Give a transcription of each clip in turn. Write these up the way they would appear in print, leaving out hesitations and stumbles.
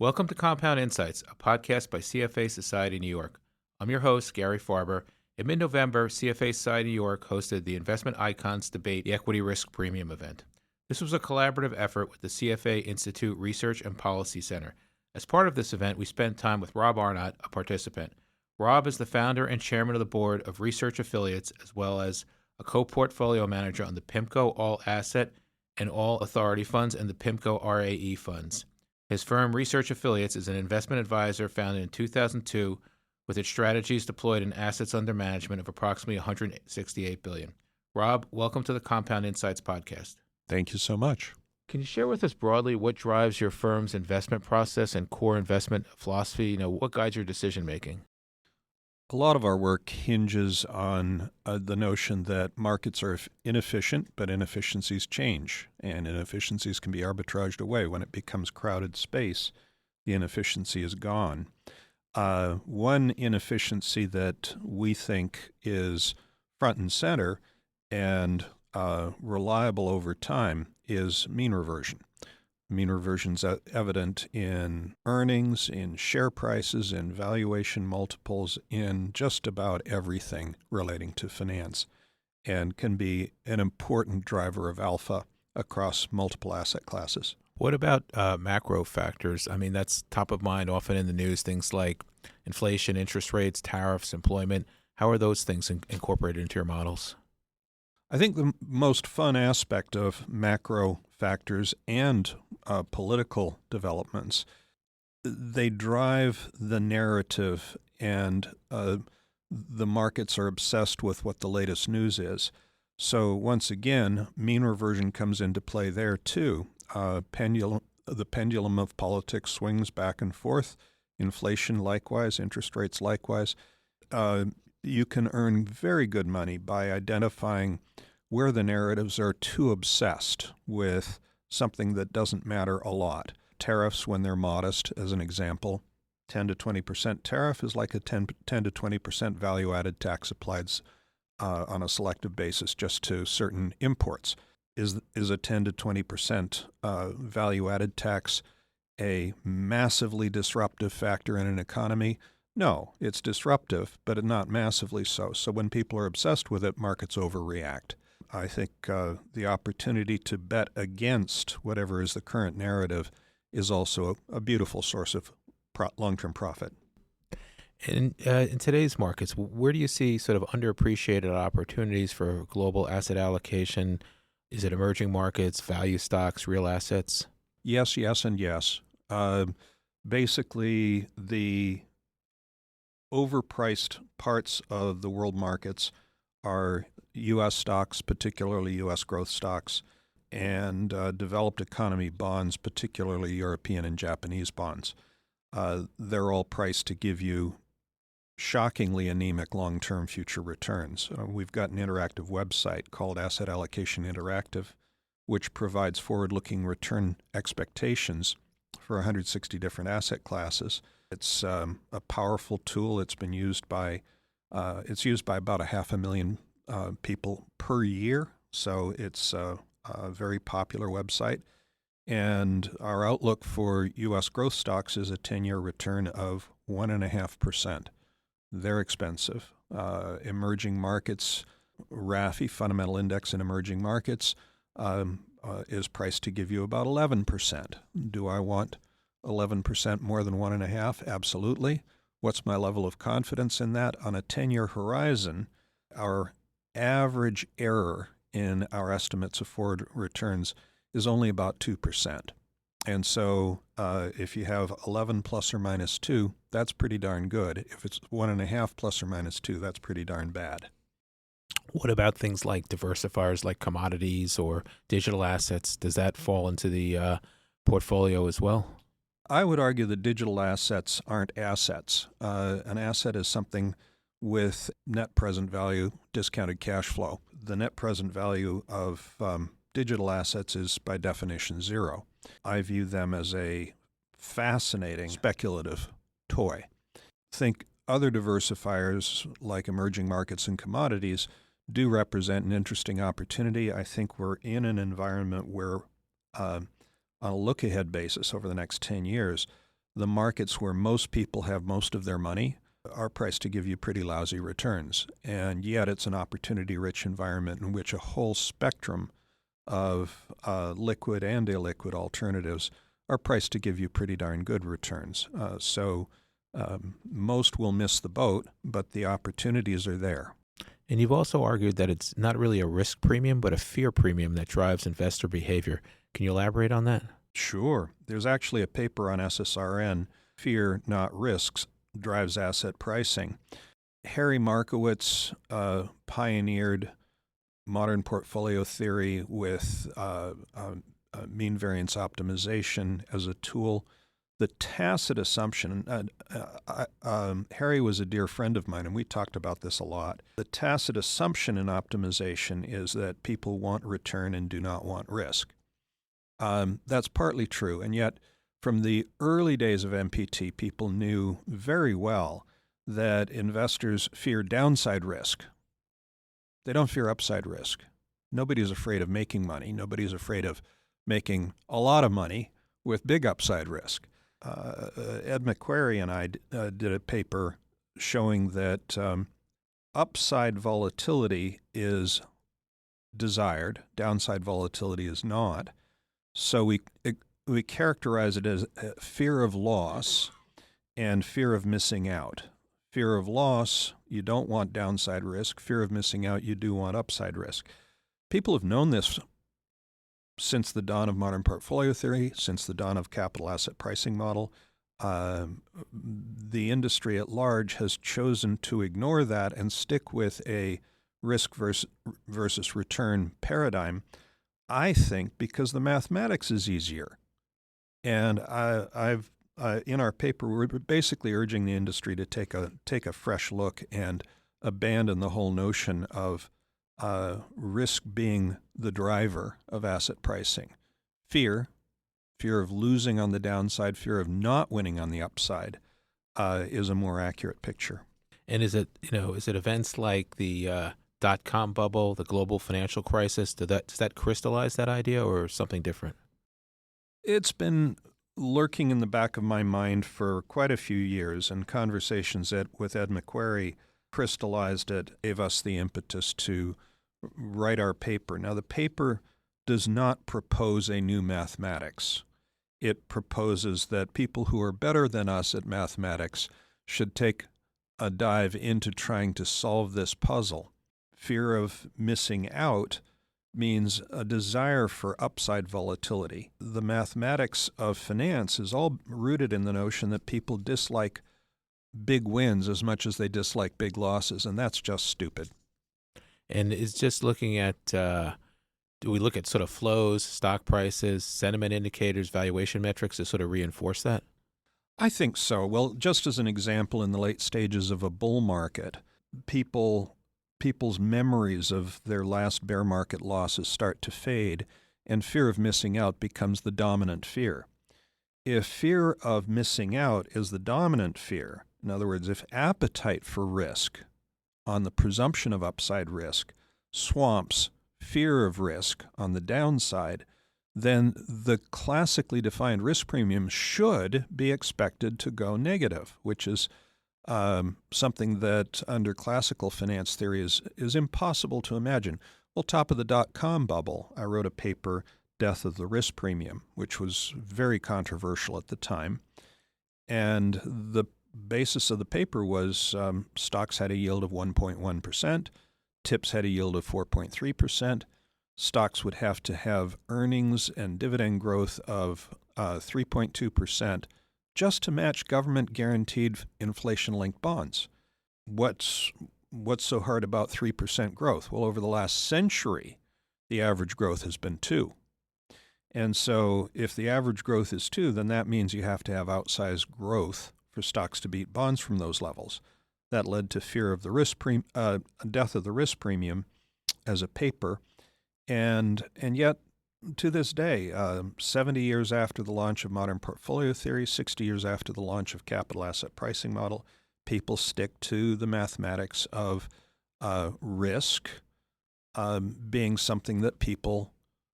Welcome to Compound Insights, a podcast by CFA Society New York. I'm your host, Gary Farber. In mid-November, CFA Society New York hosted the Investment Icons Debate, the Equity Risk Premium event. This was a collaborative effort with the CFA Institute Research and Policy Center. As part of this event, we spent time with Rob Arnott, a participant. Rob is the founder and chairman of the board of Research Affiliates, as well as a co-portfolio manager on the PIMCO All Asset and All Authority Funds and the PIMCO RAE Funds. His firm, Research Affiliates, is an investment advisor founded in 2002 with its strategies deployed in assets under management of approximately $168 billion. Rob, welcome to the Compound Insights podcast. Thank you so much. Can you share with us broadly what drives your firm's investment process and core investment philosophy? What guides your decision-making? A lot of our work hinges on the notion that markets are inefficient, but inefficiencies change, and inefficiencies can be arbitraged away. When it becomes crowded space, the inefficiency is gone. One inefficiency that we think is front and center and reliable over time is mean reversion. Mean reversion is evident in earnings, in share prices, in valuation multiples, in just about everything relating to finance, and can be an important driver of alpha across multiple asset classes. What about macro factors? That's top of mind often in the news, things like inflation, interest rates, tariffs, employment. How are those things incorporated into your models? I think the most fun aspect of macro factors and political developments, they drive the narrative, and the markets are obsessed with what the latest news is. So once again, mean reversion comes into play there too. The pendulum of politics swings back and forth. Inflation likewise, interest rates likewise. You can earn very good money by identifying where the narratives are too obsessed with something that doesn't matter a lot. Tariffs, when they're modest, as an example, 10 to 20% tariff is like a 10 to 20% value-added tax applied on a selective basis just to certain imports. Is a 10 to 20% value-added tax a massively disruptive factor in an economy? No, it's disruptive, but not massively so. So when people are obsessed with it, markets overreact. I think the opportunity to bet against whatever is the current narrative is also a beautiful source of long-term profit. In today's markets, where do you see sort of underappreciated opportunities for global asset allocation? Is it emerging markets, value stocks, real assets? Yes, and yes. Basically, the overpriced parts of the world markets are U.S. stocks, particularly U.S. growth stocks, and developed economy bonds, particularly European and Japanese bonds. They're all priced to give you shockingly anemic long-term future returns. We've got an interactive website called Asset Allocation Interactive, which provides forward-looking return expectations for 160 different asset classes. It's a powerful tool. It's been used by about 500,000 people per year, so it's a very popular website. And our outlook for U.S. growth stocks is a 10-year return of 1.5%. They're expensive. Emerging markets, RAFI, Fundamental Index in Emerging Markets, is priced to give you about 11%. Do I want 11% more than 1.5%? Absolutely. What's my level of confidence in that? On a 10-year horizon, our average error in our estimates of forward returns is only about 2%. And so if you have 11 plus or minus 2, that's pretty darn good. If it's 1.5 plus or minus 2, that's pretty darn bad. What about things like diversifiers like commodities or digital assets? Does that fall into the portfolio as well? I would argue that digital assets aren't assets. An asset is something with net present value, discounted cash flow. The net present value of digital assets is by definition zero. I view them as a fascinating speculative toy. Think other diversifiers like emerging markets and commodities do represent an interesting opportunity. I think we're in an environment where on a look-ahead basis over the next 10 years, the markets where most people have most of their money are priced to give you pretty lousy returns. And yet it's an opportunity-rich environment in which a whole spectrum of liquid and illiquid alternatives are priced to give you pretty darn good returns. So most will miss the boat, but the opportunities are there. And you've also argued that it's not really a risk premium, but a fear premium that drives investor behavior. Can you elaborate on that? Sure. There's actually a paper on SSRN, Fear, Not Risks, Drives Asset Pricing. Harry Markowitz pioneered modern portfolio theory with mean variance optimization as a tool. The tacit assumption, Harry was a dear friend of mine, and we talked about this a lot. The tacit assumption in optimization is that people want return and do not want risk. That's partly true, and yet from the early days of MPT, people knew very well that investors fear downside risk. They don't fear upside risk. Nobody's afraid of making money. Nobody's afraid of making a lot of money with big upside risk. Ed McQuarrie and I did a paper showing that upside volatility is desired, downside volatility is not. So we characterize it as fear of loss and fear of missing out. Fear of loss, you don't want downside risk. Fear of missing out, you do want upside risk. People have known this since the dawn of modern portfolio theory, since the dawn of capital asset pricing model. The industry at large has chosen to ignore that and stick with a risk versus return paradigm, I think, because the mathematics is easier. And in our paper, we're basically urging the industry to take a fresh look and abandon the whole notion of risk being the driver of asset pricing. Fear of losing on the downside, fear of not winning on the upside is a more accurate picture. And is it events like the dot-com bubble, the global financial crisis, does that crystallize that idea or something different? It's been lurking in the back of my mind for quite a few years, and conversations with Ed McQuarrie crystallized it, gave us the impetus to write our paper. Now, the paper does not propose a new mathematics. It proposes that people who are better than us at mathematics should take a dive into trying to solve this puzzle. Fear of missing out means a desire for upside volatility. The mathematics of finance is all rooted in the notion that people dislike big wins as much as they dislike big losses, and that's just stupid. And it's just looking at, do we look at sort of flows, stock prices, sentiment indicators, valuation metrics to sort of reinforce that? I think so. Well, just as an example, in the late stages of a bull market, people's memories of their last bear market losses start to fade, and fear of missing out becomes the dominant fear. If fear of missing out is the dominant fear, in other words, if appetite for risk on the presumption of upside risk swamps fear of risk on the downside, then the classically defined risk premium should be expected to go negative, which is something that under classical finance theory is impossible to imagine. Well, top of the dot-com bubble, I wrote a paper, Death of the Risk Premium, which was very controversial at the time. And the basis of the paper was stocks had a yield of 1.1%, tips had a yield of 4.3%, stocks would have to have earnings and dividend growth of 3.2% just to match government-guaranteed inflation-linked bonds. What's so hard about 3% growth? Well, over the last century, the average growth has been 2%. And so if the average growth is 2%, then that means you have to have outsized growth for stocks to beat bonds from those levels. That led to fear of the death of the risk premium as a paper. And yet, to this day, 70 years after the launch of modern portfolio theory, 60 years after the launch of capital asset pricing model, people stick to the mathematics of risk being something that people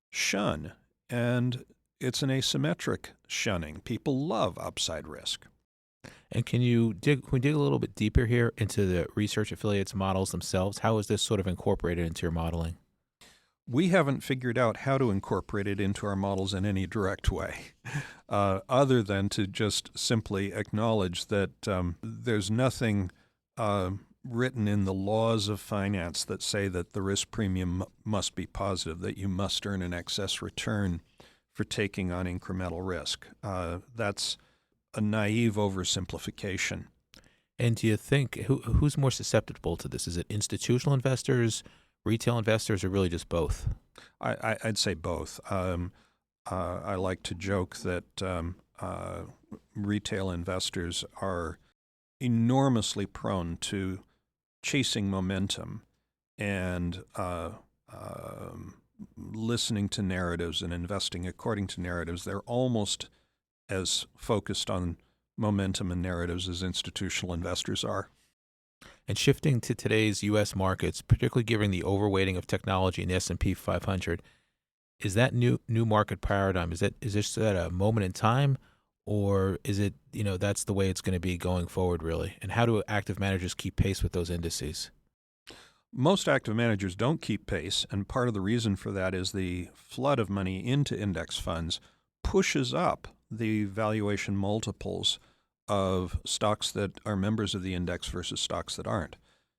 shun. And It's an asymmetric shunning. People love upside risk. And can we dig a little bit deeper here into the research affiliates models themselves? How is this sort of incorporated into your modeling? We haven't figured out how to incorporate it into our models in any direct way, other than to just simply acknowledge that there's nothing written in the laws of finance that say that the risk premium must be positive, that you must earn an excess return for taking on incremental risk. That's a naive oversimplification. And do you think who's more susceptible to this? Is it institutional investors, retail investors, or really just both? I'd say both. I like to joke that retail investors are enormously prone to chasing momentum and listening to narratives and investing according to narratives. They're almost as focused on momentum and narratives as institutional investors are. And shifting to today's U.S. markets, particularly given the overweighting of technology in the S&P 500, is that new market paradigm? Is this at a moment in time, or is it that's the way it's going to be going forward, really? And how do active managers keep pace with those indices? Most active managers don't keep pace, and part of the reason for that is the flood of money into index funds pushes up the valuation multiples of stocks that are members of the index versus stocks that aren't.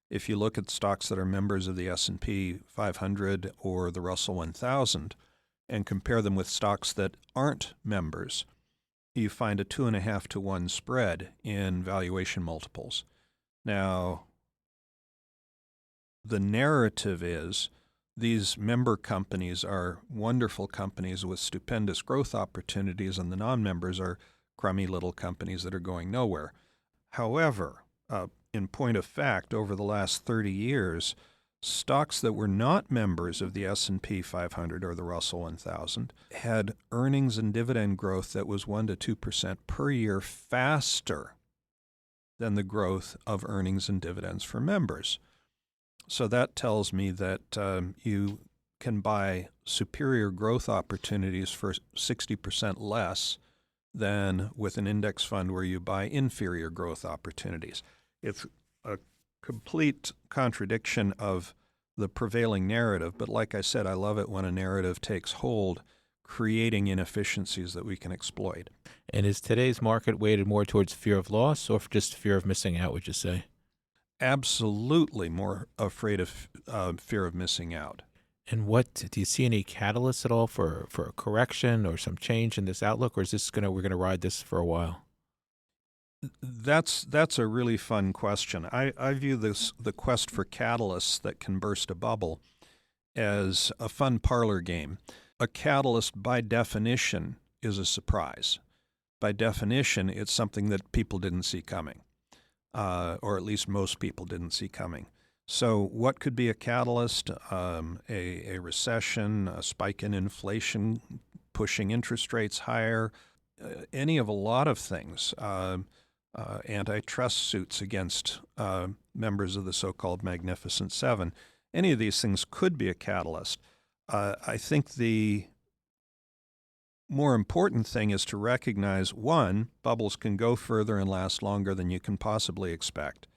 If you look at stocks that are members of the S&P 500 or the Russell 1000 and compare them with stocks that aren't members, you find a 2.5 to 1 spread in valuation multiples. Now, the narrative is these member companies are wonderful companies with stupendous growth opportunities, and the non-members are crummy little companies that are going nowhere. However, in point of fact, over the last 30 years, stocks that were not members of the S&P 500 or the Russell 1000 had earnings and dividend growth that was 1% to 2% per year faster than the growth of earnings and dividends for members. So that tells me that you can buy superior growth opportunities for 60% less than with an index fund where you buy inferior growth opportunities. It's a complete contradiction of the prevailing narrative, but like I said, I love it when a narrative takes hold, creating inefficiencies that we can exploit. And is today's market weighted more towards fear of loss or just fear of missing out, would you say? Absolutely more afraid of fear of missing out. And do you see any catalysts at all for a correction or some change in this outlook, or is this we're gonna ride this for a while? That's a really fun question. I view the quest for catalysts that can burst a bubble as a fun parlor game. A catalyst, by definition, is a surprise. By definition, it's something that people didn't see coming, or at least most people didn't see coming. So what could be a catalyst? A recession, a spike in inflation, pushing interest rates higher, any of a lot of things. Antitrust suits against members of the so-called Magnificent Seven. Any of these things could be a catalyst. I think the more important thing is to recognize, one, bubbles can go further and last longer than you can possibly expect,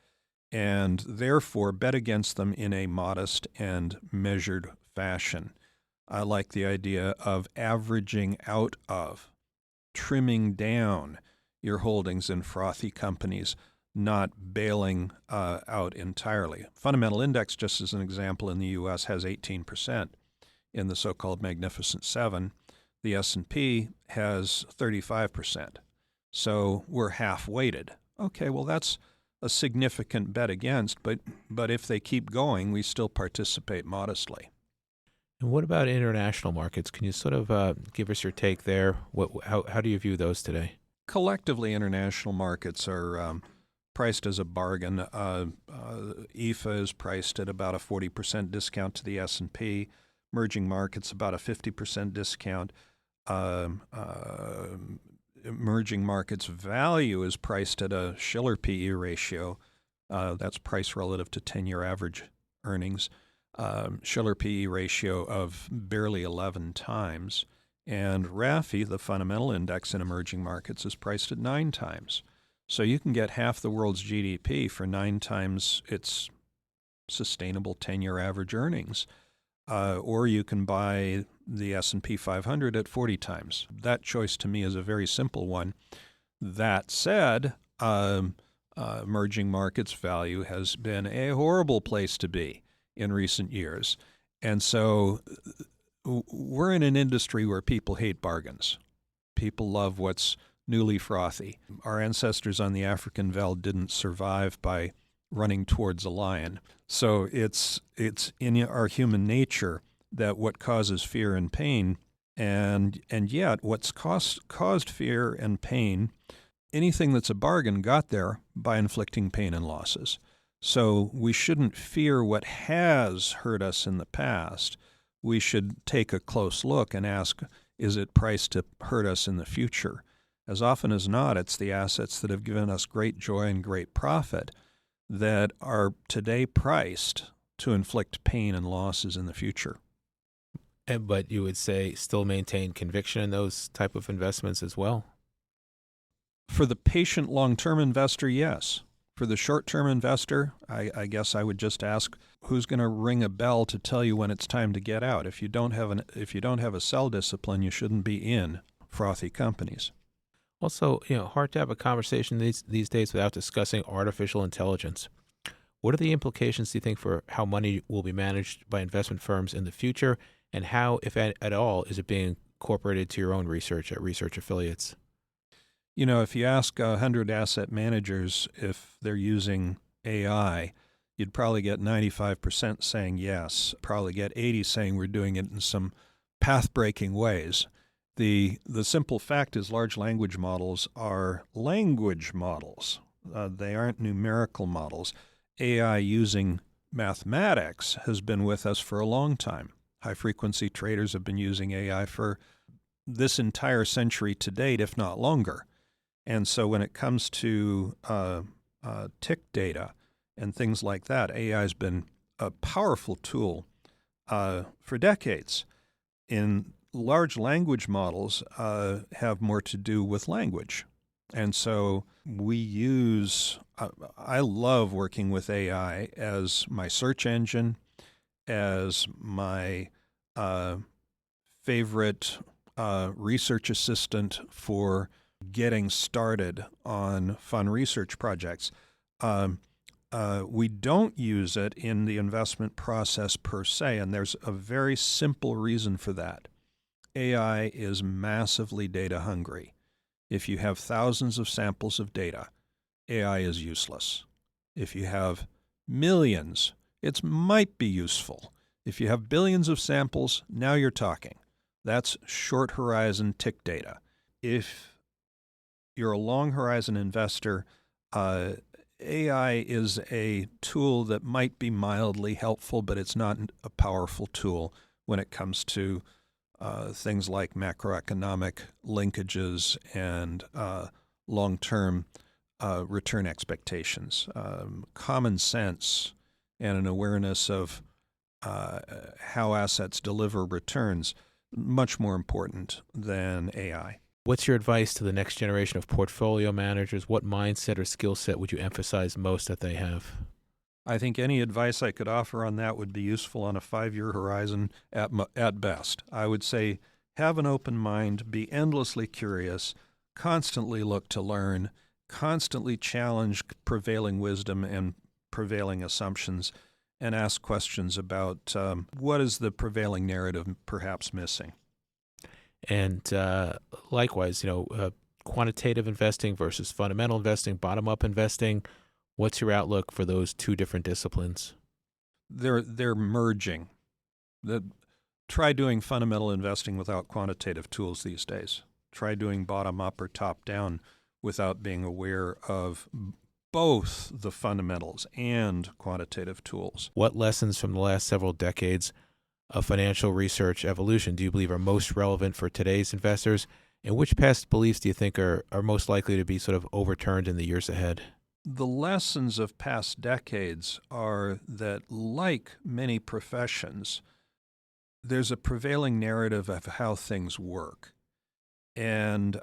and therefore bet against them in a modest and measured fashion. I like the idea of averaging out of, trimming down your holdings in frothy companies, not bailing out entirely. Fundamental index, just as an example, in the U.S. has 18% in the so-called Magnificent Seven. The S&P has 35%. So we're half-weighted. Okay, well, that's a significant bet against, but if they keep going, we still participate modestly. And what about international markets? Can you sort of give us your take there? How do you view those today? Collectively, international markets are priced as a bargain. EFA is priced at about a 40% discount to the S&P. Emerging markets about a 50% discount. Emerging markets value is priced at a Shiller PE ratio. That's price relative to 10-year average earnings. Shiller PE ratio of barely 11 times. And RAFI, the fundamental index in emerging markets, is priced at 9 times. So you can get half the world's GDP for 9 times its sustainable 10-year average earnings. Or you can buy the S&P 500 at 40 times. That choice to me is a very simple one. That said, emerging markets value has been a horrible place to be in recent years. And so we're in an industry where people hate bargains. People love what's newly frothy. Our ancestors on the African veld didn't survive by running towards a lion. So it's in our human nature that what causes fear and pain, and yet what's caused fear and pain, anything that's a bargain got there by inflicting pain and losses. So we shouldn't fear what has hurt us in the past. We should take a close look and ask, is it priced to hurt us in the future? As often as not, it's the assets that have given us great joy and great profit that are today priced to inflict pain and losses in the future. But you would say still maintain conviction in those type of investments as well? For the patient long-term investor, yes. For the short-term investor, I guess I would just ask, who's going to ring a bell to tell you when it's time to get out? If you don't have a sell discipline, you shouldn't be in frothy companies. Also, hard to have a conversation these days without discussing artificial intelligence. What are the implications, do you think, for how money will be managed by investment firms in the future, and how, if at all, is it being incorporated to your own research at research affiliates? If you ask 100 asset managers if they're using AI, you'd probably get 95% saying yes, probably get 80 saying we're doing it in some path-breaking ways. The simple fact is large language models are language models. They aren't numerical models. AI using mathematics has been with us for a long time. High-frequency traders have been using AI for this entire century to date, if not longer. And so when it comes to tick data and things like that, AI has been a powerful tool for decades. In large language models have more to do with language. And so we use, I love working with AI as my search engine, as my favorite research assistant for getting started on fun research projects. We don't use it in the investment process per se, and there's a very simple reason for that. AI is massively data hungry. If you have thousands of samples of data, AI is useless. If you have millions, it might be useful. If you have billions of samples, now you're talking. That's short horizon tick data. If you're a long horizon investor, AI is a tool that might be mildly helpful, but it's not a powerful tool when it comes to things like macroeconomic linkages and long-term return expectations. Common sense and an awareness of how assets deliver returns, much more important than AI. What's your advice to the next generation of portfolio managers? What mindset or skill set would you emphasize most that they have? I think any advice I could offer on that would be useful on a 5-year horizon at best. I would say have an open mind, be endlessly curious, constantly look to learn, constantly challenge prevailing wisdom and prevailing assumptions, and ask questions about what is the prevailing narrative perhaps missing. And likewise, quantitative investing versus fundamental investing, bottom-up investing. What's your outlook for those two different disciplines? They're merging. Try doing fundamental investing without quantitative tools these days. Try doing bottom-up or top-down without being aware of both the fundamentals and quantitative tools. What lessons from the last several decades of financial research evolution do you believe are most relevant for today's investors? And which past beliefs do you think are most likely to be sort of overturned in the years ahead? The lessons of past decades are that, like many professions, there's a prevailing narrative of how things work. And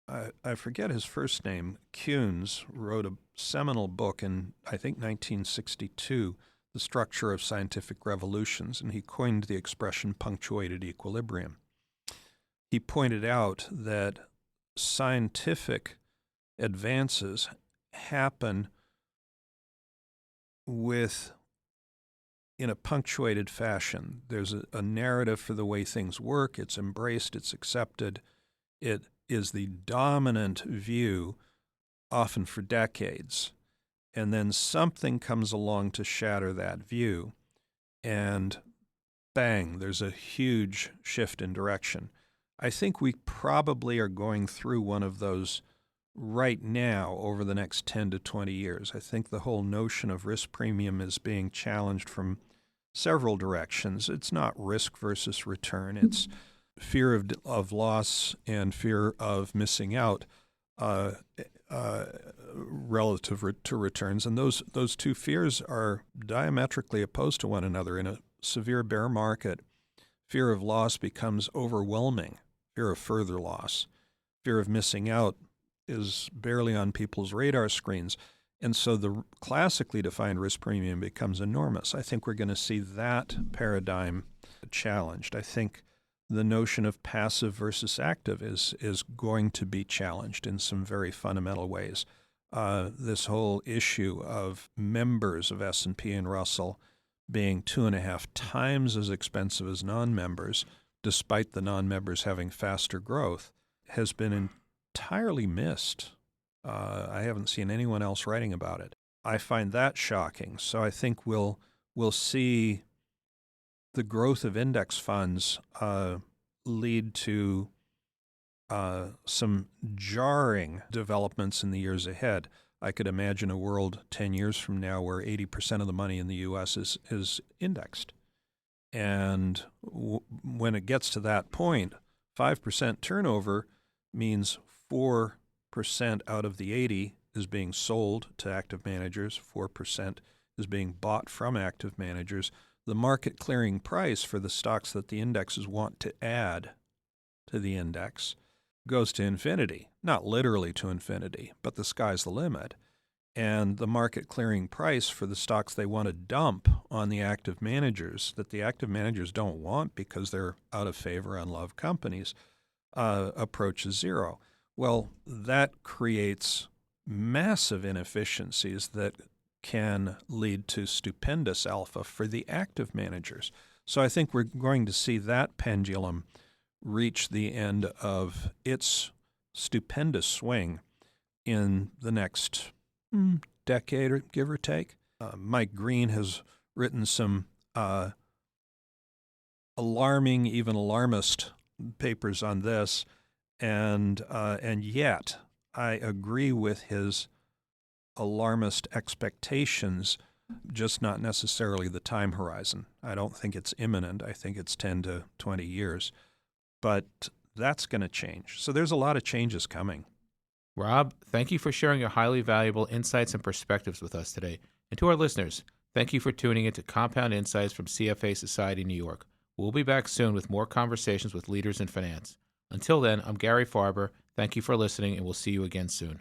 I forget his first name. Kuhns wrote a seminal book in, I think, 1962, The Structure of Scientific Revolutions, and he coined the expression punctuated equilibrium. He pointed out that scientific advances happen in a punctuated fashion. There's a narrative for the way things work. It's embraced. It's accepted. It is the dominant view, often for decades. And then something comes along to shatter that view. And bang, there's a huge shift in direction. I think we probably are going through one of those right now over the next 10 to 20 years. I think the whole notion of risk premium is being challenged from several directions. It's not risk versus return. It's fear of loss and fear of missing out relative to returns. And those two fears are diametrically opposed to one another. In a severe bear market, fear of loss becomes overwhelming, fear of further loss. Fear of missing out is barely on people's radar screens. And so the classically defined risk premium becomes enormous. I think we're going to see that paradigm challenged. I think the notion of passive versus active is going to be challenged in some very fundamental ways. This whole issue of members of S&P and Russell being 2.5 times as expensive as non-members, despite the non-members having faster growth, has been entirely missed. I haven't seen anyone else writing about it. I find that shocking. So I think we'll see the growth of index funds lead to some jarring developments in the years ahead. I could imagine a world 10 years from now where 80% of the money in the U.S. is indexed. And when it gets to that point, 5% turnover means 4% out of the 80 is being sold to active managers, 4% is being bought from active managers. The market clearing price for the stocks that the indexes want to add to the index goes to infinity. Not literally to infinity, but the sky's the limit. And the market clearing price for the stocks they want to dump on the active managers that the active managers don't want because they're out of favor, unloved companies, approaches zero. Well, that creates massive inefficiencies that can lead to stupendous alpha for the active managers. So I think we're going to see that pendulum reach the end of its stupendous swing in the next decade, give or take. Mike Green has written some alarming, even alarmist papers on this, and yet I agree with his alarmist expectations, just not necessarily the time horizon. I don't think it's imminent. I think it's 10 to 20 years. But that's going to change. So there's a lot of changes coming. Rob, thank you for sharing your highly valuable insights and perspectives with us today. And to our listeners, thank you for tuning in to Compound Insights from CFA Society New York. We'll be back soon with more conversations with leaders in finance. Until then, I'm Gary Farber. Thank you for listening, and we'll see you again soon.